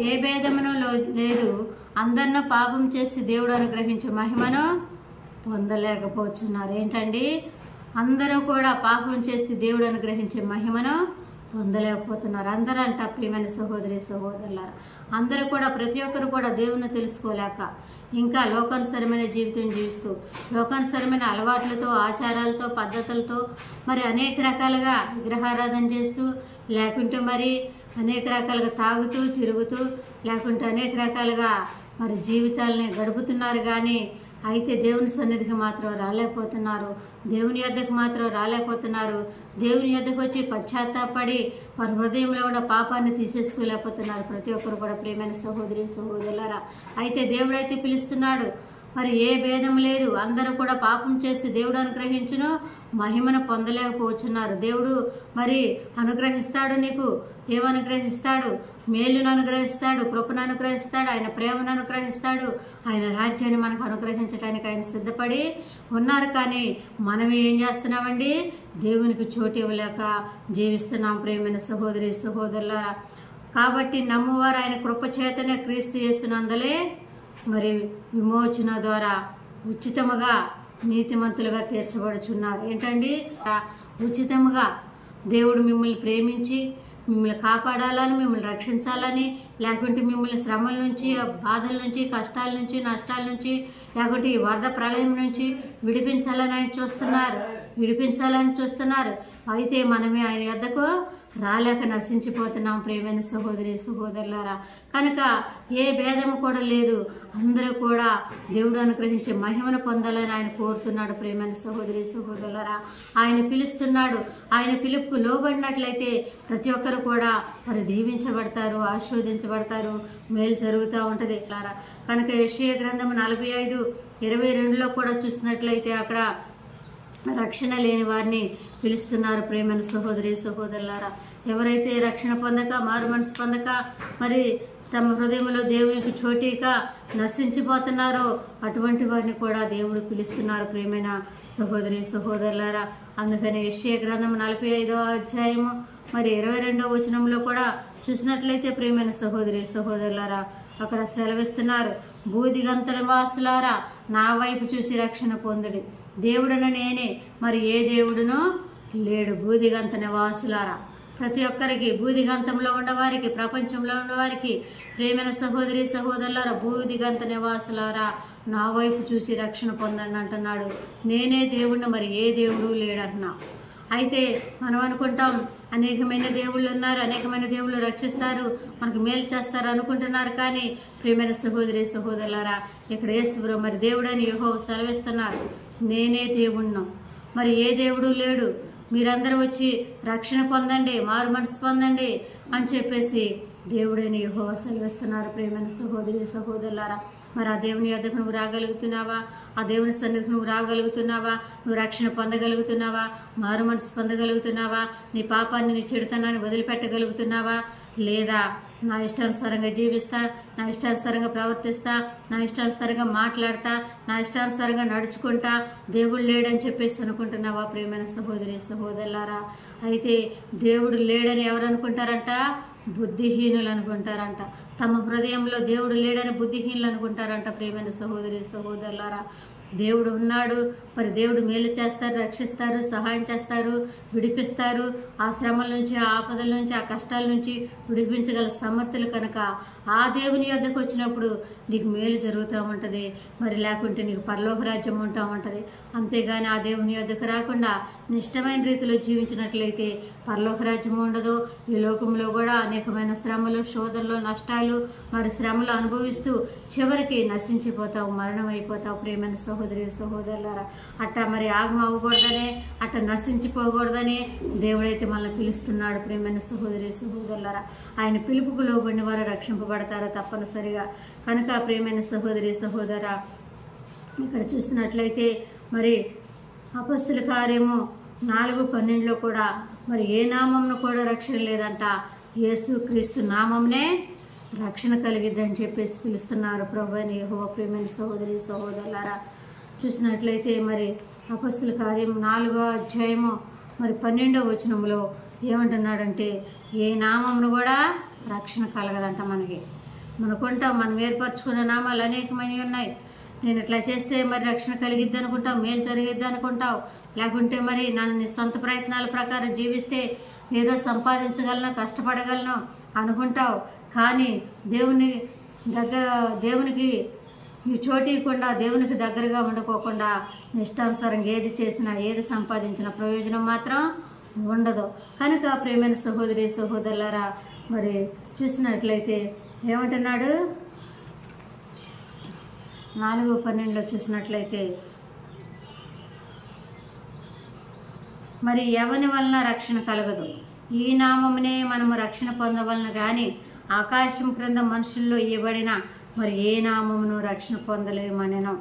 ఏ భేదమును లేదు, అందరినూ పాపం చేసి దేవుడు అనుగ్రహించే మహిమను పొందలేకపోతున్నారు. ఏంటండి? అందరూ కూడా పాపం చేసి దేవుడు అనుగ్రహించే మహిమను పొందలేకపోతున్నారు. అందరూ అంట ప్రియమైన సహోదరి సహోదరులారా, అందరూ కూడా ప్రతి ఒక్కరు కూడా దేవుని తెలుసుకోలేక ఇంకా లోకానుసరమైన జీవితం జీవిస్తూ లోకానుసరమైన అలవాట్లతో, ఆచారాలతో, పద్ధతులతో మరి అనేక రకాలుగా విగ్రహారాధన చేస్తూ, లేకుంటే మరి అనేక రకాలుగా తాగుతూ తిరుగుతూ, లేకుంటే అనేక రకాలుగా మరి జీవితాలని గడుపుతున్నారు. కానీ అయితే దేవుని సన్నిధికి మాత్రం రాలేకపోతున్నారు, దేవుని యొద్దకు మాత్రం రాలేకపోతున్నారు. దేవుని యొద్దకు వచ్చి పశ్చాత్తాపడి వారి హృదయంలో ఉన్న పాపాన్ని తీసేసుకోలేకపోతున్నారు ప్రతి ఒక్కరు కూడా ప్రియమైన సహోదరి సహోదరులారా. అయితే దేవుడైతే పిలుస్తున్నాడు, మరి ఏ భేదం లేదు, అందరూ కూడా పాపం చేసి దేవుడు అనుగ్రహించును మహిమను పొందలేకపోతున్నారు. దేవుడు మరి అనుగ్రహిస్తాడు, నీకు ఏమనుగ్రహిస్తాడు? మేలును అనుగ్రహిస్తాడు, కృపను అనుగ్రహిస్తాడు, ఆయన ప్రేమను అనుగ్రహిస్తాడు, ఆయన రాజ్యాన్ని మనకు అనుగ్రహించడానికి ఆయన సిద్ధపడి ఉన్నారు. కానీ మనం ఏం చేస్తున్నామండి? దేవునికి చోటు ఇవ్వలేక జీవిస్తున్నాం ప్రియమైన సహోదరి సహోదరులారా. కాబట్టి నమ్మువారు ఆయన కృప చేతనే క్రీస్తు యేసునందలే మరి విమోచన ద్వారా ఉచితముగా నీతిమంతులుగా తీర్చబడుచున్నారు. ఏంటండి? ఉచితముగా దేవుడు మిమ్మల్ని ప్రేమించి మిమ్మల్ని కాపాడాలని, మిమ్మల్ని రక్షించాలని, లేకుంటే మిమ్మల్ని శ్రమల నుంచి, బాధల నుంచి, కష్టాల నుంచి, నష్టాల నుంచి, లేకుంటే ఈ వరద ప్రళయం నుంచి విడిపించాలని ఆయన చూస్తున్నారు. అయితే మనమే ఆయన వద్దకు రాలేక నశించిపోతున్నాం ప్రియమైన సహోదరి సహోదరులారా. కనుక ఏ భేదము కూడా లేదు, అందరూ కూడా దేవుడు అనుగ్రహించే మహిమను పొందాలని ఆయన కోరుతున్నాడు ప్రియమైన సహోదరి సహోదరులారా. ఆయన పిలుస్తున్నాడు. ఆయన పిలుపుకు లోబడినట్లయితే ప్రతి ఒక్కరు కూడా మరి దీవించబడతారు, ఆశీర్వదించబడతారు, మేలు జరుగుతూ ఉంటుంది. కనుక యెషయా గ్రంథం 45:22లో కూడా చూసినట్లయితే అక్కడ రక్షణ లేని వారిని పిలుస్తున్నారు ప్రియమైన సహోదరి సహోదరులారా. ఎవరైతే రక్షణ పొందక, మారు మనసు పొందక, మరి తమ హృదయంలో దేవునికి చోటీక నశించిపోతున్నారో అటువంటి వారిని కూడా దేవుడు పిలుస్తున్నారు ప్రియమైన సహోదరి సహోదరులారా. అందుకని యెషయా గ్రంథం 45వ అధ్యాయము మరి 22వ వచనంలో కూడా చూసినట్లయితే ప్రియమైన సహోదరి సహోదరులారా అక్కడ సెలవిస్తున్నారు, బూదిగంత నివాసులారా నా వైపు చూసి రక్షణ పొందుడి, దేవుడును నేనే, మరి ఏ దేవుడునో లేడు. బూదిగంత నివాసులారా, ప్రతి ఒక్కరికి, బూదిగంతంలో ఉన్నవారికి, ప్రపంచంలో ఉన్నవారికి ప్రియమైన సహోదరి సహోదరులారా, బూదిగంత నివాసులారా నా వైపు చూసి రక్షణ పొందండి అంటున్నాడు. నేనే దేవుడిని, మరి ఏ దేవుడు లేడన్నా. అయితే మనం అనుకుంటాం అనేకమైన దేవుళ్ళు ఉన్నారు, అనేకమైన దేవుళ్ళు రక్షిస్తారు, మనకు మేలు చేస్తారు అనుకుంటున్నారు. కానీ ప్రియమైన సహోదరి సహోదరులారా ఇక్కడ యేసు మరి దేవుడని యెహోవా సెలవిస్తున్నారు, నేనే దేవుణ్ణి, మరి ఏ దేవుడు లేడు, మీరందరూ వచ్చి రక్షణ పొందండి, మారు మనసు పొందండి అని చెప్పేసి దేవుడైన యెహోవా సెలవిస్తున్నారు ప్రియమైన సహోదరి సహోదరులారా. మరి ఆ దేవుని యొద్దకు నువ్వు రాగలుగుతున్నావా? ఆ దేవుని సన్నిధికి నువ్వు రాగలుగుతున్నావా? నువ్వు రక్షణ పొందగలుగుతున్నావా? మారు మనసు పొందగలుగుతున్నావా? నీ పాపాన్ని, నీ చెడుతనాన్ని వదిలిపెట్టగలుగుతున్నావా? లేదా నా ఇష్టానుసారంగా జీవిస్తా, నా ఇష్టానుసారంగా ప్రవర్తిస్తా, నా ఇష్టానుసారంగా మాట్లాడతా, నా ఇష్టానుసారంగా నడుచుకుంటా, దేవుడు లేడని చెప్పేసి అనుకుంటున్నావా ప్రియమైన సహోదరి సహోదరులారా? అయితే దేవుడు లేడని ఎవరు అనుకుంటారంట? బుద్ధిహీనులు అనుకుంటారంట. తమ హృదయంలో దేవుడు లేడని బుద్ధిహీనులు అనుకుంటారంట ప్రియమైన సహోదరి సహోదరులారా. దేవుడు ఉన్నాడు, మరి దేవుడు మేలు చేస్తారు, రక్షిస్తారు, సహాయం చేస్తారు, విడిపిస్తారు. ఆ శ్రమల నుంచి, ఆ ఆపదల నుంచి, ఆ కష్టాల నుంచి విడిపించగల సమర్థులు కనుక ఆ దేవుని యొద్దకు వచ్చినప్పుడు నీకు మేలు జరుగుతూ ఉంటుంది, మరి లేకుంటే నీకు పరలోక రాజ్యం ఉంటా ఉంటుంది. అంతేగాని ఆ దేవుని యొద్దకు రాకుండా నిష్టమైన రీతిలో జీవించినట్లయితే పరలోక రాజ్యం ఉండదు. ఈ లోకంలో కూడా అనేకమైన శ్రమలు, శోధనలు, నష్టాలు, మరి శ్రమలు అనుభవిస్తూ చివరికి నశించిపోతావు, మరణం అయిపోతావు ప్రియమైన సహోదరి సహోదరులారా. అట్టా మరి ఆగం అవ్వకూడదనే, అట్టా నశించిపోకూడదని దేవుడైతే మనల్ని పిలుస్తున్నాడు ప్రియమైన సహోదరి సహోదరులారా. ఆయన పిలుపుకు లోబడిన వారు రక్షింపబడతారు తప్పనిసరిగా. కనుక ప్రియమైన సహోదరి సహోదరా ఇక్కడ చూసినట్లయితే మరి అపొస్తలుల కార్యము 4:12లో కూడా మరి ఏ నామంను కూడా రక్షణ లేదంట, యేసు క్రీస్తు నామంనే రక్షణ కలిగిద్దని చెప్పేసి పిలుస్తున్నారు ప్రభువైన యెహోవా. ప్రియమైన సహోదరి సహోదరులారా చూసినట్లయితే మరి అపొస్తలుల కార్యం 4వ అధ్యాయము మరి 12వ వచనంలో ఏమంటున్నాడంటే ఏ నామమును కూడా రక్షణ కలగదంట మనకి. మనకుంటాం, మనం ఏర్పరచుకున్న నామాలు అనేకమైనవి ఉన్నాయి. నేను ఇట్లా చేస్తే మరి రక్షణ కలిగిద్ది అనుకుంటావు, మేలు జరిగిద్ది అనుకుంటావు. లేకుంటే మరి నీ సొంత ప్రయత్నాల ప్రకారం జీవిస్తే ఏదో సంపాదించగలను, కష్టపడగలను అనుకుంటావు. కానీ దేవునికి ఈ చోటీయకుండా, దేవునికి దగ్గరగా ఉండకోకుండా ఇష్టానుసారంగా ఏది చేసినా, ఏది సంపాదించిన ప్రయోజనం మాత్రం ఉండదు. కనుక ప్రియమైన సహోదరి సహోదరులారా, మరి చూసినట్లయితే ఏమంటున్నాడు, 4:12 చూసినట్లయితే, మరి ఎవని వలన రక్షణ కలగదు, ఈ నామమునే మనము రక్షణ పొందవలన గాని ఆకాశం క్రింద మనుషుల్లో ఇవ్వబడిన మరి ఏ నామమును రక్షణ పొందలేమనెను.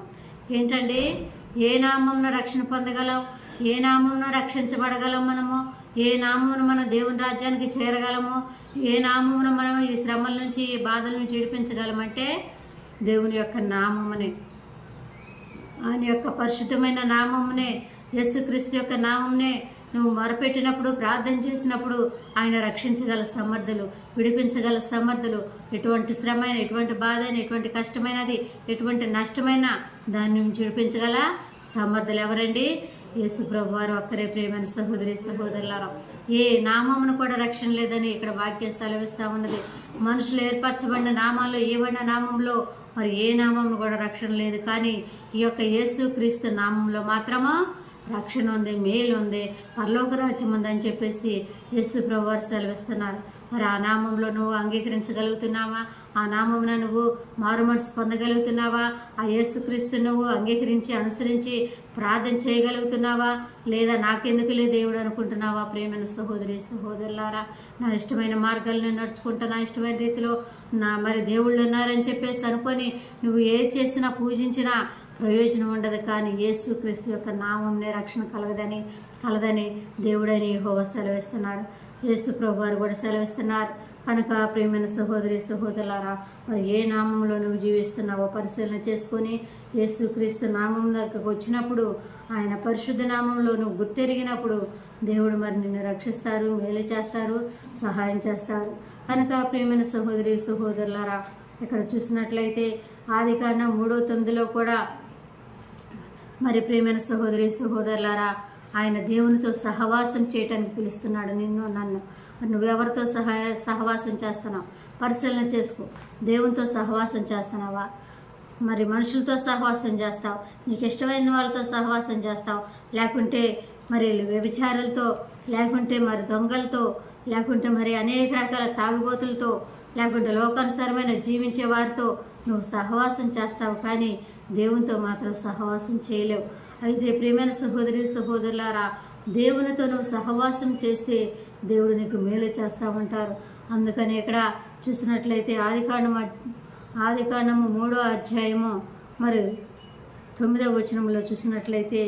ఏంటండి, ఏ నామమును రక్షణ పొందగలం, ఏ నామమును రక్షించబడగలం, మనము ఏ నామమును మనం దేవుని రాజ్యానికి చేరగలము, ఏ నామమును మనం ఈ శ్రమల నుంచి, ఈ బాధల నుంచి విడిపించగలమంటే దేవుని యొక్క నామమునే, ఆయన యొక్క పరిశుద్ధమైన నామమునే, యేసుక్రీస్తు యొక్క నామమునే నువ్వు మొరపెట్టినప్పుడు, ప్రార్థన చేసినప్పుడు ఆయన రక్షించగల సమర్థులు, విడిపించగల సమర్థులు. ఎటువంటి శ్రమైన, ఎటువంటి బాధ అయినా, ఎటువంటి కష్టమైనది, ఎటువంటి నష్టమైన దాని నుంచి విడిపించగల సమర్థులు ఎవరండి? యేసు ప్రభు వారు ఒక్కరే. ప్రియమైన సహోదరి సహోదరులారా, ఏ నామమును కూడా రక్షణ లేదని ఇక్కడ వాక్యం సెలవిస్తూ ఉన్నది. మనుషులు ఏర్పరచబడిన నామాల్లో, ఇవ్వబడిన నామంలో మరి ఏ నామమును కూడా రక్షణ లేదు. కానీ ఈ యొక్క యేసు క్రీస్తు నామంలో మాత్రము రక్షణ ఉంది, మేలు ఉంది, పరలోక రాజ్యం ఉందని చెప్పేసి యేసు ప్రభు వారు సెలవిస్తున్నారు. మరి ఆ నామంలో నువ్వు అంగీకరించగలుగుతున్నావా? ఆ నామమున నువ్వు మారు మనసు పొందగలుగుతున్నావా? ఆ యేసుక్రీస్తు నువ్వు అంగీకరించి, అనుసరించి ప్రార్థన చేయగలుగుతున్నావా? లేదా నాకెందుకులే దేవుడు అనుకుంటున్నావా? ప్రియమైన సహోదరి సహోదరులారా, నా ఇష్టమైన మార్గాలను నడుచుకుంటా, నా ఇష్టమైన రీతిలో మరి దేవుళ్ళు ఉన్నారని చెప్పేసి అనుకొని నువ్వు ఏది చేసినా, పూజించినా ప్రయోజనం ఉండదు. కానీ యేసుక్రీస్తు యొక్క నామంనే రక్షణ కలదని దేవుడని యెహోవా సెలవిస్తున్నారు. యేసు ప్రభు వారు కూడా సెలవిస్తున్నారు. కనుక ప్రియమైన సహోదరి సహోదరులారా, మరి ఏ నామంలో నువ్వు జీవిస్తున్నావో పరిశీలన చేసుకొని యేసుక్రీస్తు నామం దగ్గరకు వచ్చినప్పుడు, ఆయన పరిశుద్ధ నామంలో నువ్వు గుర్తెరిగినప్పుడు దేవుడు మరి నిన్ను రక్షిస్తారు, మేలు చేస్తారు, సహాయం చేస్తారు. కనుక ప్రియమైన సహోదరి సహోదరులారా, ఇక్కడ చూసినట్లయితే ఆదికాండం 3:9 కూడా మరి ప్రియమైన సహోదరి సహోదరులారా, ఆయన దేవునితో సహవాసం చేయటానికి పిలుస్తున్నాడు నిన్ను, నన్ను. నువ్వెవరితో సహవాసం చేస్తున్నావు? పరిశీలన చేసుకో. దేవునితో సహవాసం చేస్తున్నావా? మరి మనుషులతో సహవాసం చేస్తావు, నీకు ఇష్టమైన వాళ్ళతో సహవాసం చేస్తావు, లేకుంటే మరి వ్యభిచారులతో, లేకుంటే మరి దొంగలతో, లేకుంటే మరి అనేక రకాల తాగుబోతులతో, లేకుంటే లోకానుసారమైన జీవించే వారితో నువ్వు సహవాసం చేస్తావు. కానీ దేవునితో మాత్రం సహవాసం చేయలేవు. అయితే ప్రియమైన సహోదరి సహోదరులారా, దేవునితో నువ్వు సహవాసం చేస్తే దేవుడు నీకు మేలు చేస్తూ ఉంటారు. అందుకని ఇక్కడ చూసినట్లయితే ఆదికాండము 3వ అధ్యాయము మరి 9వ వచనంలో చూసినట్లయితే,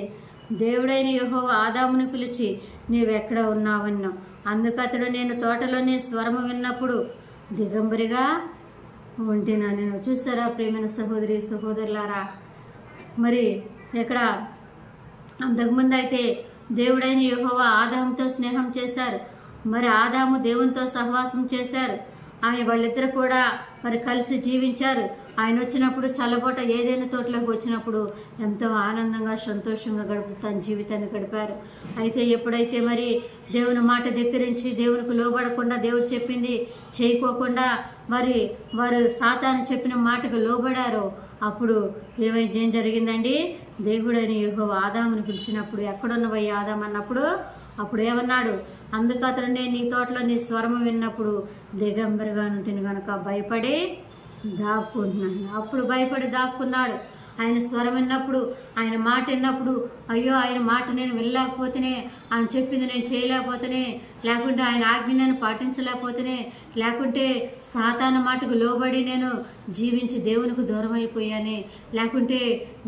దేవుడైన యెహోవా ఆదామును పిలిచి నీవెక్కడ ఉన్నావన్నావు. అందుకతడు నేను తోటలోని స్వరము విన్నప్పుడు దిగంబరిగా ఉంటినా నేను. చూసారా ప్రియమైన సహోదరి సహోదరులారా, మరి ఇక్కడ అంతకుముందు అయితే దేవుడైన యెహోవా ఆదాముతో స్నేహం చేశారు, మరి ఆదాము దేవునితో సహవాసం చేశారు. వాళ్ళిద్దరు కూడా మరి కలిసి జీవించారు. ఆయన వచ్చినప్పుడు చల్లబోట ఏదైనా తోటలోకి వచ్చినప్పుడు ఎంతో ఆనందంగా, సంతోషంగా తన జీవితాన్ని గడిపారు. అయితే ఎప్పుడైతే మరి దేవుని మాట ధిక్కరించి, దేవునికి లోబడకుండా, దేవుడు చెప్పింది చేయకోకుండా మరి వారు సాతాను చెప్పిన మాటకు లోబడారో, అప్పుడు ఏం జరిగిందండి? దేవుడని యెహోవా ఆదామును పిలిచినప్పుడు, ఎక్కడున్నవయ్యా ఆదాము అన్నప్పుడు అప్పుడు ఏమన్నాడు? అందుకు అతడు నేను నీ తోటలో నీ స్వరము విన్నప్పుడు దిగంబరిగా ఉంటుంది కనుక భయపడి దాక్కుంటున్నాను. అప్పుడు భయపడి దాక్కున్నాడు. ఆయన స్వరం విన్నప్పుడు, ఆయన మాట విన్నప్పుడు, అయ్యో ఆయన మాట నేను వెళ్ళలేకపోతేనే, ఆయన చెప్పింది నేను చేయలేకపోతేనే, లేకుంటే ఆయన ఆజ్ఞ నేను పాటించలేకపోతేనే, లేకుంటే సాతాను మాటకు లోబడి నేను జీవించి దేవునికి దూరం అయిపోయానే, లేకుంటే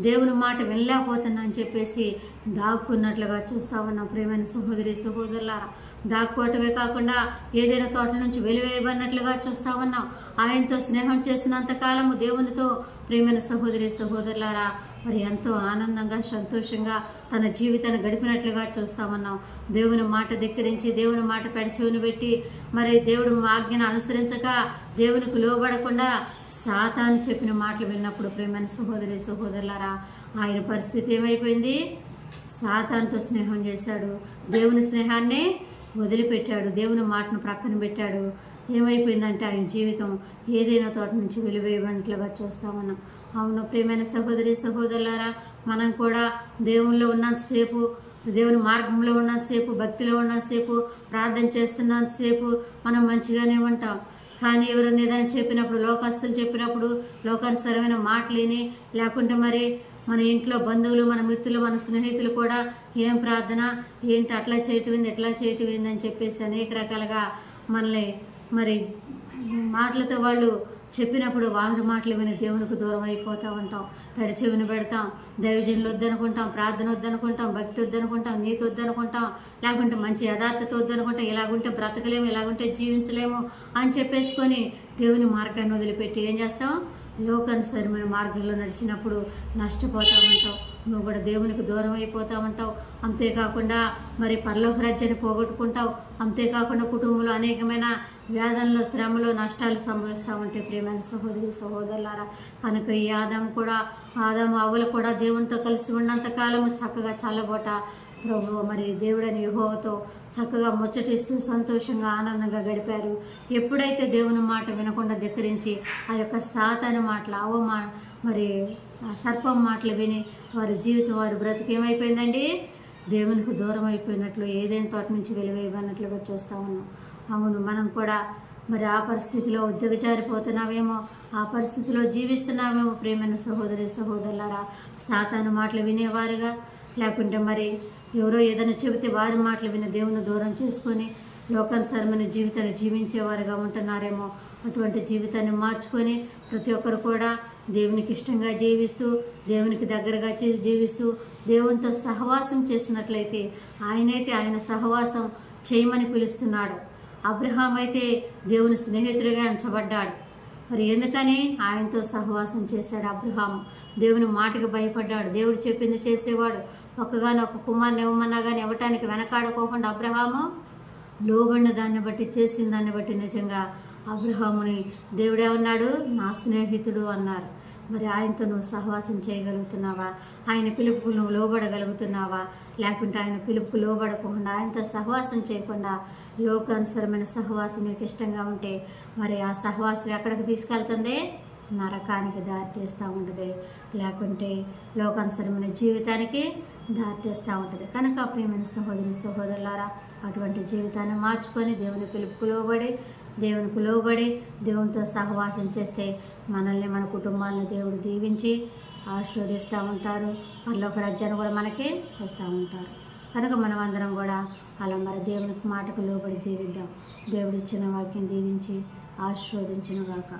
దేవుని మాట వినలేకపోతున్నా అని చెప్పేసి దాక్కున్నట్లుగా చూస్తా ఉన్నాం. ప్రియమైన సహోదరి సహోదరులారా, దాక్కోవటమే కాకుండా ఏదైనా తోటల నుంచి వెలివేయబడినట్లుగా చూస్తా ఉన్నాం. ఆయనతో స్నేహం చేసినంతకాలము దేవునితో ప్రియమైన సహోదరి సహోదరులారా మరి ఎంతో ఆనందంగా సంతోషంగా తన జీవితాన్ని గడిపినట్లుగా చూస్తామన్నాం. దేవుని మాట ధిక్కరించి దేవుని మాట పెడచెవిన పెట్టి మరి దేవుడు ఆజ్ఞను అనుసరించక దేవునికి లోబడకుండా సాతాను చెప్పిన మాటలు విన్నప్పుడు ప్రియమైన సహోదరి సహోదరులారా, ఆయన పరిస్థితి ఏమైపోయింది? సాతానుతో స్నేహం చేశాడు, దేవుని స్నేహాన్ని వదిలిపెట్టాడు, దేవుని మాటను ప్రక్కన పెట్టాడు. ఏమైపోయిందంటే ఆయన జీవితం ఏదైనా తోట నుంచి వెలివేయబడినట్లుగా చూస్తామన్నాం. అవును ప్రియమైన సహోదరి సహోదరులారా, మనం కూడా దేవునిలో ఉన్నంతసేపు, దేవుని మార్గంలో ఉన్నంతసేపు, భక్తిలో ఉన్నంతసేపు, ప్రార్థన చేస్తున్నంతసేపు మనం మంచిగానే ఉంటాం. కానీ ఎవరైనా ఏదైనా చెప్పినప్పుడు, లోకస్తులు చెప్పినప్పుడు లోకానుసరమైన మాటలు విని, లేకుంటే మరి మన ఇంట్లో బంధువులు, మన మిత్రులు, మన స్నేహితులు కూడా ఏం ప్రార్థన ఏంటి, అట్లా చేయటం ఎట్లా చేయటం అని చెప్పేసి అనేక రకాలుగా మనల్ని మరి మాటలతో వాళ్ళు చెప్పినప్పుడు వాళ్ళ మాటలు విని దేవునికి దూరం అయిపోతూ ఉంటాం. చెవిని పెడతాం, దైవజనులు వద్దనుకుంటాం, ప్రార్థన వద్దనుకుంటాం, భక్తి వద్దనుకుంటాం, నీతి వద్దనుకుంటాం, లేకుంటే మంచి యథార్థత వద్దనుకుంటాం, ఇలాగుంటే బ్రతకలేము, ఇలాగుంటే జీవించలేము అని చెప్పేసుకొని దేవుని మార్గాన్ని వదిలిపెట్టి ఏం చేస్తాం? లోకానుసరమైన మార్గంలో నడిచినప్పుడు నష్టపోతూ ఉంటావు, నువ్వు కూడా దేవునికి దూరం అయిపోతూ ఉంటావు. అంతేకాకుండా మరి పరలోక రాజ్యాన్ని పోగొట్టుకుంటావు. అంతేకాకుండా కుటుంబంలో అనేకమైన వ్యాధుల్లో, శ్రమలు, నష్టాలు సంభవిస్తూ ఉంటాయి ప్రియమైన సహోదరి సహోదరులారా. కనుక ఈ ఆదాము అవ్వలు కూడా దేవునితో కలిసి ఉన్నంత కాలము చక్కగా చల్లబోట ప్రభు మరి దేవుడని యెహోవాతో చక్కగా ముచ్చటిస్తూ సంతోషంగా ఆనందంగా గడిపారు. ఎప్పుడైతే దేవుని మాట వినకుండా ధిక్కరించి ఆ యొక్క సాతాను మాటలు మరి సర్పం మాటలు విని వారి జీవితం, వారి బ్రతుకు ఏమైపోయిందండి? దేవునికి దూరం అయిపోయినట్లు, ఏదైనా తోట నుంచి వెలివేయబడినట్లుగా చూస్తూ ఉన్నాం. అవును, మనం కూడా మరి ఆ పరిస్థితిలో దిగజారిపోతున్నామేమో, ఆ పరిస్థితిలో జీవిస్తున్నామేమో ప్రియమైన సహోదరి సహోదరులారా. సాతాను మాటలు వినేవారుగా, లేకుంటే మరి ఎవరో ఏదైనా చెబితే వారి మాటలు విని దేవుని దూరం చేసుకొని లోకానుసరమైన జీవితాన్ని జీవించేవారుగా ఉంటున్నారేమో. అటువంటి జీవితాన్ని మార్చుకొని ప్రతి ఒక్కరు కూడా దేవునికి ఇష్టంగా జీవిస్తూ, దేవునికి దగ్గరగా జీవిస్తూ, దేవునితో సహవాసం చేసినట్లయితే ఆయన సహవాసం చేయమని పిలుస్తున్నాడు. అబ్రహాం అయితే దేవుని స్నేహితుడిగా ఎంచబడ్డాడు. మరి ఎందుకని? ఆయనతో సహవాసం చేశాడు అబ్రహాము. దేవుని మాటకి భయపడ్డాడు, దేవుడు చెప్పింది చేసేవాడు. ఒక్కగానొక్క కుమారుని ఇవ్వమన్నా కానీ ఇవ్వటానికి వెనకాడుకోకుండా అబ్రహాము లోబడిన దాన్ని బట్టి, చేసిన దాన్ని బట్టి నిజంగా అబ్రహాముని దేవుడు ఏమన్నాడు? నా స్నేహితుడు అన్నారు. మరి ఆయనతో నువ్వు సహవాసం చేయగలుగుతున్నావా? ఆయన పిలుపుకు నువ్వు లోబడగలుగుతున్నావా? లేకుంటే ఆయన పిలుపుకు లోబడకుండా, ఆయనతో సహవాసం చేయకుండా లోకానుసరమైన సహవాసం నీకు ఇష్టంగా ఉంటే మరి ఆ సహవాసం ఎక్కడికి తీసుకెళ్తుంది? నరకానికి దారితీస్తూ ఉంటుంది, లేకుంటే లోకానుసరమైన జీవితానికి దారితీస్తూ ఉంటుంది. కనుక ప్రియమైన సహోదరి సహోదరులారా, అటువంటి జీవితాన్ని మార్చుకొని దేవుని పిలుపుకు లోబడి దేవునితో సహవాసం చేస్తే మనల్ని, మన కుటుంబాలను దేవుడు దీవించి ఆశీర్వదిస్తూ ఉంటారు. పరలోక రాజ్యాన్ని కూడా మనకి ఇస్తూ ఉంటారు. కనుక మనం అందరం కూడా అలా మరి దేవుని మాటకు లోబడి జీవిద్దాం. దేవుడు ఇచ్చిన వాక్యం దీవించి ఆశీర్వదించును గాక.